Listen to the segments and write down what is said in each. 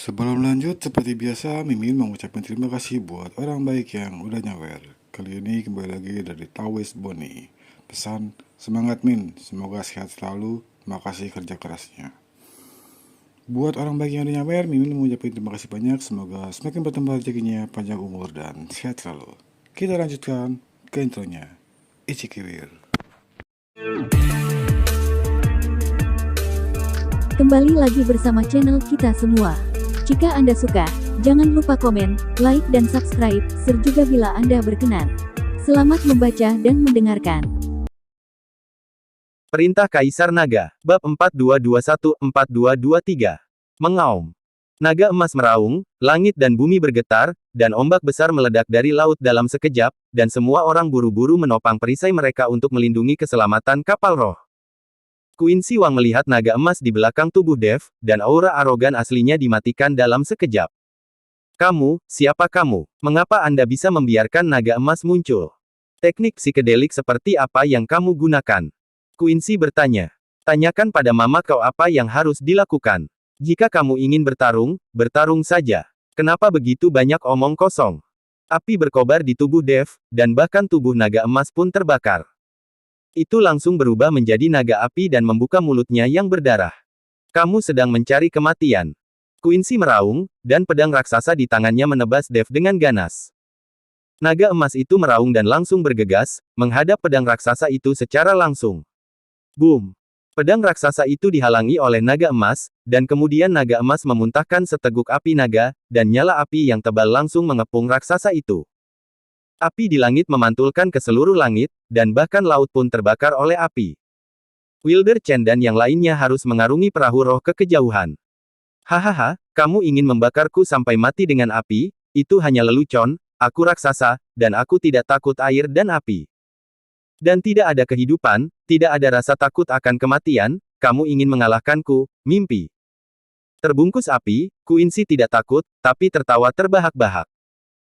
Sebelum lanjut, seperti biasa, Mimin mengucapkan terima kasih buat orang baik yang udah nyawer. Kali ini kembali lagi dari Tawes Boni. Pesan, semangat Min, semoga sehat selalu, makasih kerja kerasnya. Buat orang baik yang udah nyawer, Mimin mengucapkan terima kasih banyak, semoga semakin bertambah rezekinya, panjang umur, dan sehat selalu. Kita lanjutkan ke intronya. Ichikiwir. Kembali lagi bersama channel kita semua. Jika Anda suka, jangan lupa komen, like dan subscribe, serta bila Anda berkenan. Selamat membaca dan mendengarkan. Perintah Kaisar Naga, Bab 4221-4223. Mengaum. Naga emas meraung, langit dan bumi bergetar, dan ombak besar meledak dari laut dalam sekejap, dan semua orang buru-buru menopang perisai mereka untuk melindungi keselamatan kapal roh. Quincy Wang melihat naga emas di belakang tubuh Dev, dan aura arogan aslinya dimatikan dalam sekejap. Kamu, siapa kamu? Mengapa Anda bisa membiarkan naga emas muncul? Teknik psikedelik seperti apa yang kamu gunakan? Quincy bertanya. Tanyakan pada mama kau apa yang harus dilakukan. Jika kamu ingin bertarung, bertarung saja. Kenapa begitu banyak omong kosong? Api berkobar di tubuh Dev, dan bahkan tubuh naga emas pun terbakar. Itu langsung berubah menjadi naga api dan membuka mulutnya yang berdarah. Kamu sedang mencari kematian. Quincy meraung, dan pedang raksasa di tangannya menebas Dev dengan ganas. Naga emas itu meraung dan langsung bergegas, menghadap pedang raksasa itu secara langsung. Boom! Pedang raksasa itu dihalangi oleh naga emas, dan kemudian naga emas memuntahkan seteguk api naga, dan nyala api yang tebal langsung mengepung raksasa itu. Api di langit memantulkan ke seluruh langit, dan bahkan laut pun terbakar oleh api. Wilder Chen dan yang lainnya harus mengarungi perahu roh ke kejauhan. Hahaha, kamu ingin membakarku sampai mati dengan api? Itu hanya lelucon, aku raksasa, dan aku tidak takut air dan api. Dan tidak ada kehidupan, tidak ada rasa takut akan kematian, kamu ingin mengalahkanku, mimpi. Terbungkus api, Quincy tidak takut, tapi tertawa terbahak-bahak.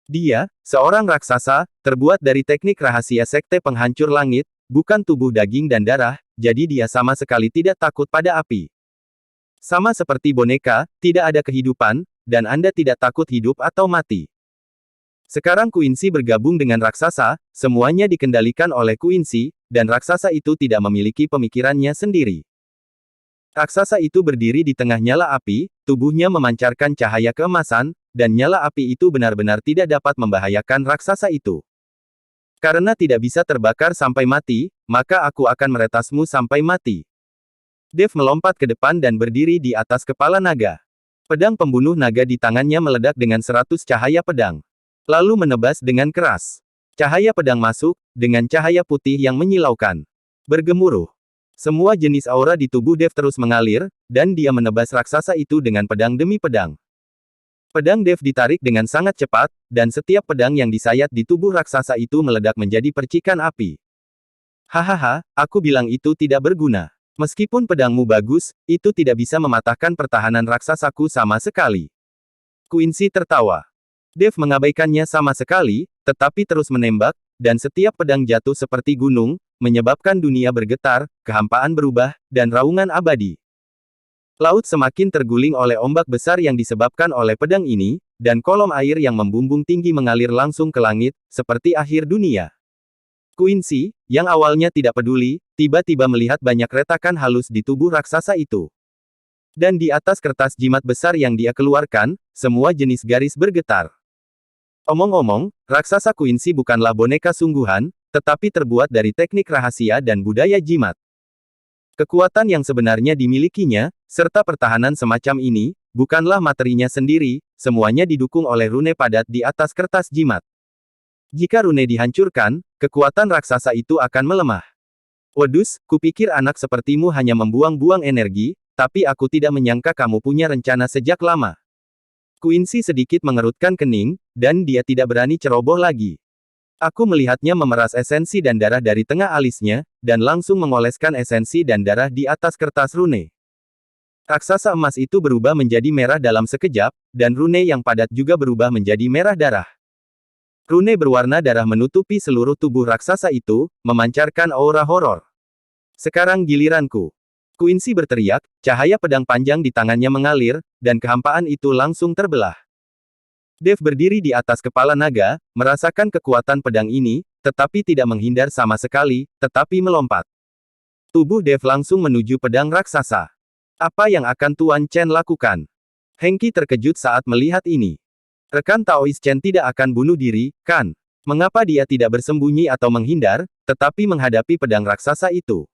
Dia, seorang raksasa, terbuat dari teknik rahasia sekte penghancur langit, bukan tubuh daging dan darah, jadi dia sama sekali tidak takut pada api. Sama seperti boneka, tidak ada kehidupan, dan Anda tidak takut hidup atau mati. Sekarang Quincy bergabung dengan raksasa, semuanya dikendalikan oleh Quincy, dan raksasa itu tidak memiliki pemikirannya sendiri. Raksasa itu berdiri di tengah nyala api, tubuhnya memancarkan cahaya keemasan, dan nyala api itu benar-benar tidak dapat membahayakan raksasa itu. Karena tidak bisa terbakar sampai mati, maka aku akan meretasmu sampai mati. Dev melompat ke depan dan berdiri di atas kepala naga. Pedang pembunuh naga di tangannya meledak dengan 100 cahaya pedang. Lalu menebas dengan keras. Cahaya pedang masuk, dengan cahaya putih yang menyilaukan. Bergemuruh. Semua jenis aura di tubuh Dev terus mengalir, dan dia menebas raksasa itu dengan pedang demi pedang. Pedang Dev ditarik dengan sangat cepat, dan setiap pedang yang disayat di tubuh raksasa itu meledak menjadi percikan api. Hahaha, aku bilang itu tidak berguna. Meskipun pedangmu bagus, itu tidak bisa mematahkan pertahanan raksasaku sama sekali. Quincy tertawa. Dev mengabaikannya sama sekali, tetapi terus menembak, dan setiap pedang jatuh seperti gunung, menyebabkan dunia bergetar, kehampaan berubah, dan raungan abadi. Laut semakin terguling oleh ombak besar yang disebabkan oleh pedang ini, dan kolom air yang membumbung tinggi mengalir langsung ke langit, seperti akhir dunia. Quincy, yang awalnya tidak peduli, tiba-tiba melihat banyak retakan halus di tubuh raksasa itu. Dan di atas kertas jimat besar yang dia keluarkan, semua jenis garis bergetar. Omong-omong, raksasa Quincy bukanlah boneka sungguhan, tetapi terbuat dari teknik rahasia dan budaya jimat. Kekuatan yang sebenarnya dimilikinya, serta pertahanan semacam ini, bukanlah materinya sendiri, semuanya didukung oleh rune padat di atas kertas jimat. Jika rune dihancurkan, kekuatan raksasa itu akan melemah. Wedus, kupikir anak sepertimu hanya membuang-buang energi, tapi aku tidak menyangka kamu punya rencana sejak lama. Quincy sedikit mengerutkan kening, dan dia tidak berani ceroboh lagi. Aku melihatnya memeras esensi dan darah dari tengah alisnya, dan langsung mengoleskan esensi dan darah di atas kertas rune. Raksasa emas itu berubah menjadi merah dalam sekejap, dan rune yang padat juga berubah menjadi merah darah. Rune berwarna darah menutupi seluruh tubuh raksasa itu, memancarkan aura horor. Sekarang giliranku. Quincy berteriak, cahaya pedang panjang di tangannya mengalir, dan kehampaan itu langsung terbelah. Dave berdiri di atas kepala naga, merasakan kekuatan pedang ini, tetapi tidak menghindar sama sekali, tetapi melompat. Tubuh Dave langsung menuju pedang raksasa. Apa yang akan Tuan Chen lakukan? Hengqi terkejut saat melihat ini. Rekan Taois Chen tidak akan bunuh diri, kan? Mengapa dia tidak bersembunyi atau menghindar, tetapi menghadapi pedang raksasa itu?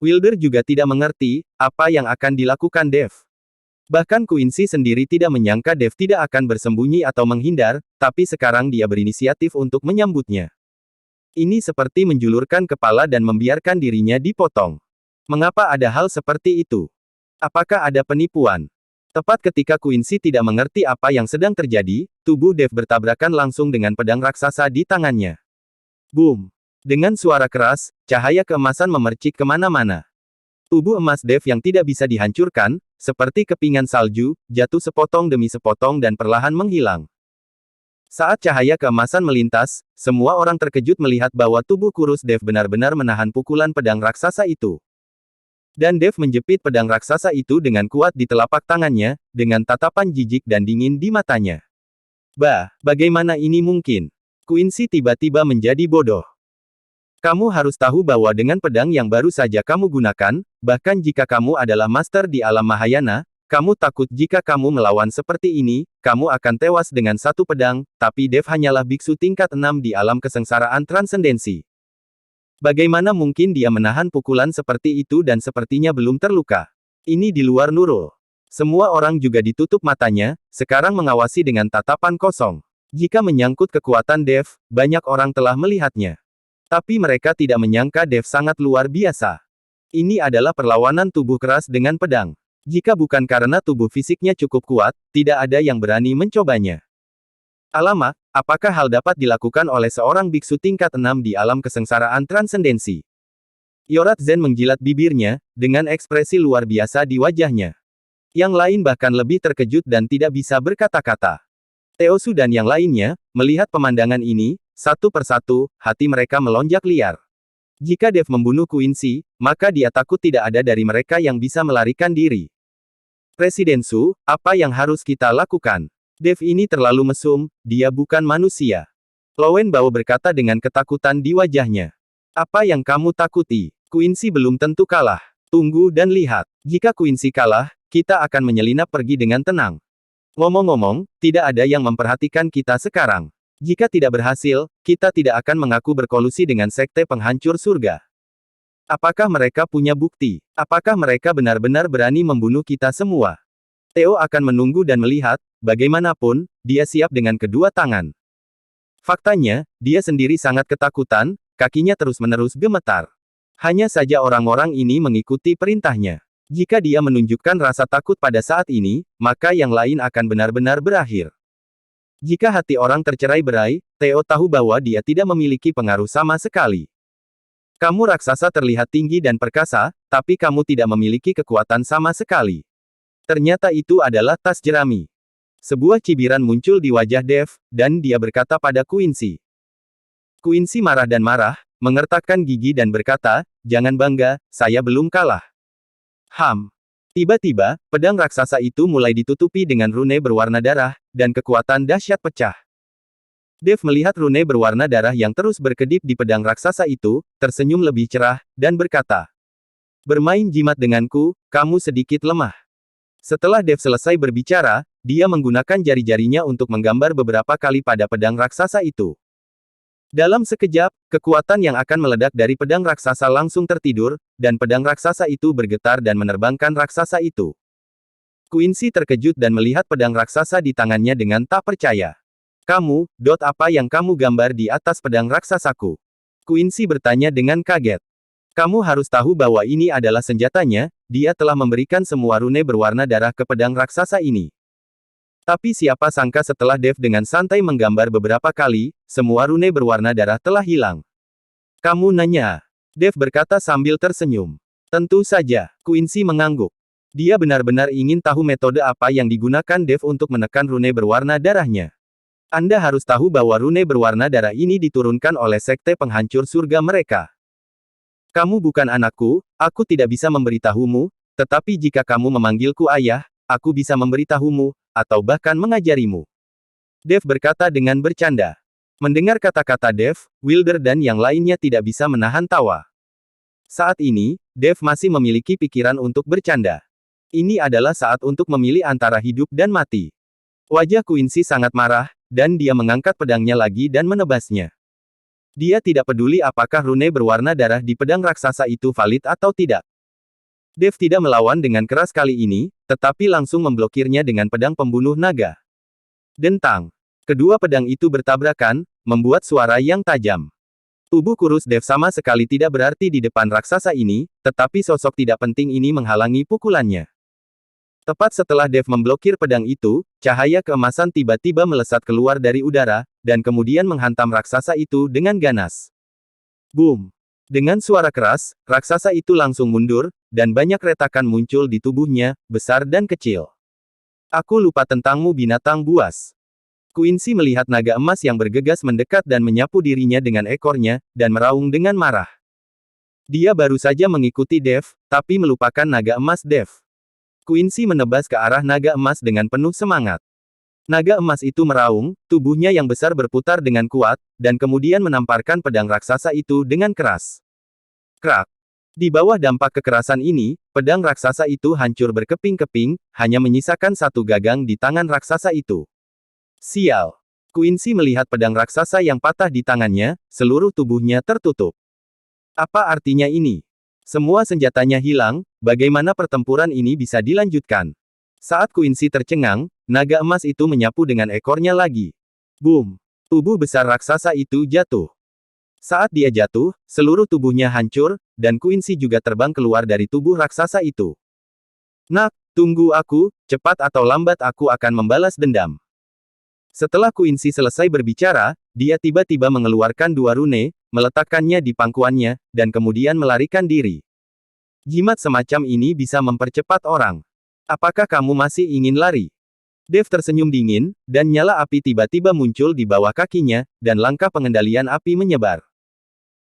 Wilder juga tidak mengerti, apa yang akan dilakukan Dave. Bahkan Quincy sendiri tidak menyangka Dave tidak akan bersembunyi atau menghindar, tapi sekarang dia berinisiatif untuk menyambutnya. Ini seperti menjulurkan kepala dan membiarkan dirinya dipotong. Mengapa ada hal seperti itu? Apakah ada penipuan? Tepat ketika Quincy tidak mengerti apa yang sedang terjadi, tubuh Dave bertabrakan langsung dengan pedang raksasa di tangannya. Boom! Dengan suara keras, cahaya keemasan memercik kemana-mana. Tubuh emas Dave yang tidak bisa dihancurkan, seperti kepingan salju, jatuh sepotong demi sepotong dan perlahan menghilang. Saat cahaya keemasan melintas, semua orang terkejut melihat bahwa tubuh kurus Dave benar-benar menahan pukulan pedang raksasa itu. Dan Dave menjepit pedang raksasa itu dengan kuat di telapak tangannya, dengan tatapan jijik dan dingin di matanya. Bagaimana ini mungkin? Quincy tiba-tiba menjadi bodoh. Kamu harus tahu bahwa dengan pedang yang baru saja kamu gunakan, bahkan jika kamu adalah master di alam Mahayana, kamu takut jika kamu melawan seperti ini, kamu akan tewas dengan satu pedang, tapi Dave hanyalah biksu tingkat 6 di alam kesengsaraan transendensi. Bagaimana mungkin dia menahan pukulan seperti itu dan sepertinya belum terluka? Ini di luar Nurul. Semua orang juga ditutup matanya, sekarang mengawasi dengan tatapan kosong. Jika menyangkut kekuatan Dave, banyak orang telah melihatnya. Tapi mereka tidak menyangka Dave sangat luar biasa. Ini adalah perlawanan tubuh keras dengan pedang. Jika bukan karena tubuh fisiknya cukup kuat, tidak ada yang berani mencobanya. Alamak, apakah hal dapat dilakukan oleh seorang biksu tingkat 6 di alam kesengsaraan transendensi? Yorat Zen menjilat bibirnya, dengan ekspresi luar biasa di wajahnya. Yang lain bahkan lebih terkejut dan tidak bisa berkata-kata. Teosu dan yang lainnya, melihat pemandangan ini, satu persatu, hati mereka melonjak liar. Jika Dave membunuh Quincy, maka dia takut tidak ada dari mereka yang bisa melarikan diri. Presiden Su, apa yang harus kita lakukan? Dave ini terlalu mesum, dia bukan manusia. Lowen Bao berkata dengan ketakutan di wajahnya. Apa yang kamu takuti? Quincy belum tentu kalah. Tunggu dan lihat. Jika Quincy kalah, kita akan menyelinap pergi dengan tenang. Ngomong-ngomong, tidak ada yang memperhatikan kita sekarang. Jika tidak berhasil, kita tidak akan mengaku berkolusi dengan sekte penghancur surga. Apakah mereka punya bukti? Apakah mereka benar-benar berani membunuh kita semua? Theo akan menunggu dan melihat, bagaimanapun, dia siap dengan kedua tangan. Faktanya, dia sendiri sangat ketakutan, kakinya terus-menerus gemetar. Hanya saja orang-orang ini mengikuti perintahnya. Jika dia menunjukkan rasa takut pada saat ini, maka yang lain akan benar-benar berakhir. Jika hati orang tercerai-berai, Theo tahu bahwa dia tidak memiliki pengaruh sama sekali. Kamu raksasa terlihat tinggi dan perkasa, tapi kamu tidak memiliki kekuatan sama sekali. Ternyata itu adalah tas jerami. Sebuah cibiran muncul di wajah Dave, dan dia berkata pada Quincy. Quincy marah dan marah, mengertakkan gigi dan berkata, jangan bangga, saya belum kalah. Tiba-tiba, pedang raksasa itu mulai ditutupi dengan rune berwarna darah, dan kekuatan dahsyat pecah. Dave melihat rune berwarna darah yang terus berkedip di pedang raksasa itu, tersenyum lebih cerah, dan berkata, bermain jimat denganku, kamu sedikit lemah. Setelah Dave selesai berbicara, dia menggunakan jari-jarinya untuk menggambar beberapa kali pada pedang raksasa itu. Dalam sekejap, kekuatan yang akan meledak dari pedang raksasa langsung tertidur, dan pedang raksasa itu bergetar dan menerbangkan raksasa itu. Quincy terkejut dan melihat pedang raksasa di tangannya dengan tak percaya. Kamu, apa yang kamu gambar di atas pedang raksasaku? Quincy bertanya dengan kaget. Kamu harus tahu bahwa ini adalah senjatanya, dia telah memberikan semua rune berwarna darah ke pedang raksasa ini. Tapi siapa sangka setelah Dave dengan santai menggambar beberapa kali, semua rune berwarna darah telah hilang. Kamu nanya? Dave berkata sambil tersenyum. Tentu saja, Quincy mengangguk. Dia benar-benar ingin tahu metode apa yang digunakan Dave untuk menekan rune berwarna darahnya. Anda harus tahu bahwa rune berwarna darah ini diturunkan oleh sekte penghancur surga mereka. Kamu bukan anakku, aku tidak bisa memberitahumu, tetapi jika kamu memanggilku ayah, aku bisa memberitahumu, atau bahkan mengajarimu. Dev berkata dengan bercanda. Mendengar kata-kata Dev, Wilder dan yang lainnya tidak bisa menahan tawa. Saat ini, Dev masih memiliki pikiran untuk bercanda. Ini adalah saat untuk memilih antara hidup dan mati. Wajah Quincy sangat marah, dan dia mengangkat pedangnya lagi dan menebasnya. Dia tidak peduli apakah rune berwarna darah di pedang raksasa itu valid atau tidak. Dev tidak melawan dengan keras kali ini, tetapi langsung memblokirnya dengan pedang pembunuh naga. Dentang. Kedua pedang itu bertabrakan, membuat suara yang tajam. Tubuh kurus Dev sama sekali tidak berarti di depan raksasa ini, tetapi sosok tidak penting ini menghalangi pukulannya. Tepat setelah Dev memblokir pedang itu, cahaya keemasan tiba-tiba melesat keluar dari udara, dan kemudian menghantam raksasa itu dengan ganas. Boom! Dengan suara keras, raksasa itu langsung mundur, dan banyak retakan muncul di tubuhnya, besar dan kecil. Aku lupa tentangmu binatang buas. Quincy melihat naga emas yang bergegas mendekat dan menyapu dirinya dengan ekornya, dan meraung dengan marah. Dia baru saja mengikuti Dev, tapi melupakan naga emas Dev. Quincy menebas ke arah naga emas dengan penuh semangat. Naga emas itu meraung, tubuhnya yang besar berputar dengan kuat, dan kemudian menamparkan pedang raksasa itu dengan keras. Krak! Di bawah dampak kekerasan ini, pedang raksasa itu hancur berkeping-keping, hanya menyisakan satu gagang di tangan raksasa itu. Sial! Quincy melihat pedang raksasa yang patah di tangannya, seluruh tubuhnya tertutup. Apa artinya ini? Semua senjatanya hilang, bagaimana pertempuran ini bisa dilanjutkan? Saat Quincy tercengang, naga emas itu menyapu dengan ekornya lagi. Boom! Tubuh besar raksasa itu jatuh. Saat dia jatuh, seluruh tubuhnya hancur, dan Quincy juga terbang keluar dari tubuh raksasa itu. Nak, tunggu aku, cepat atau lambat aku akan membalas dendam. Setelah Quincy selesai berbicara, dia tiba-tiba mengeluarkan dua rune, meletakkannya di pangkuannya, dan kemudian melarikan diri. Jimat semacam ini bisa mempercepat orang. Apakah kamu masih ingin lari? Dev tersenyum dingin, dan nyala api tiba-tiba muncul di bawah kakinya, dan langkah pengendalian api menyebar.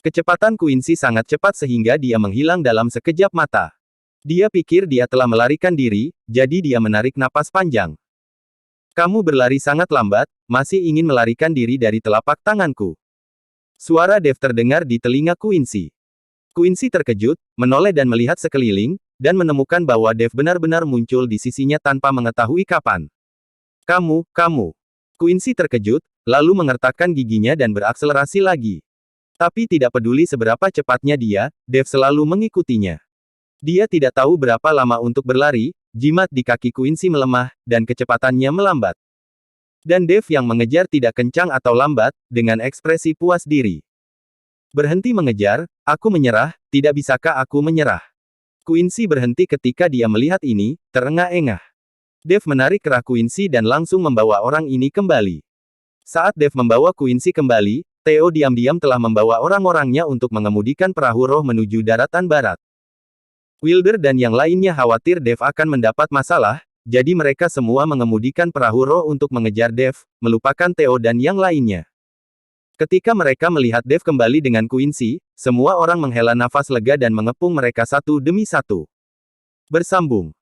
Kecepatan Quincy sangat cepat sehingga dia menghilang dalam sekejap mata. Dia pikir dia telah melarikan diri, jadi dia menarik napas panjang. Kamu berlari sangat lambat, masih ingin melarikan diri dari telapak tanganku. Suara Dev terdengar di telinga Quincy. Quincy terkejut, menoleh dan melihat sekeliling, dan menemukan bahwa Dev benar-benar muncul di sisinya tanpa mengetahui kapan. Kamu. Quincy terkejut, lalu mengertakkan giginya dan berakselerasi lagi. Tapi tidak peduli seberapa cepatnya dia, Dev selalu mengikutinya. Dia tidak tahu berapa lama untuk berlari, jimat di kaki Quincy melemah, dan kecepatannya melambat. Dan Dev yang mengejar tidak kencang atau lambat, dengan ekspresi puas diri. Berhenti mengejar, aku menyerah, tidak bisakah aku menyerah? Quincy berhenti ketika dia melihat ini, terengah-engah. Dev menarik kerah Quincy dan langsung membawa orang ini kembali. Saat Dev membawa Quincy kembali, Theo diam-diam telah membawa orang-orangnya untuk mengemudikan perahu roh menuju daratan barat. Wilder dan yang lainnya khawatir Dev akan mendapat masalah, jadi mereka semua mengemudikan perahu roh untuk mengejar Dev, melupakan Theo dan yang lainnya. Ketika mereka melihat Dev kembali dengan Quincy, semua orang menghela nafas lega dan mengepung mereka satu demi satu. Bersambung.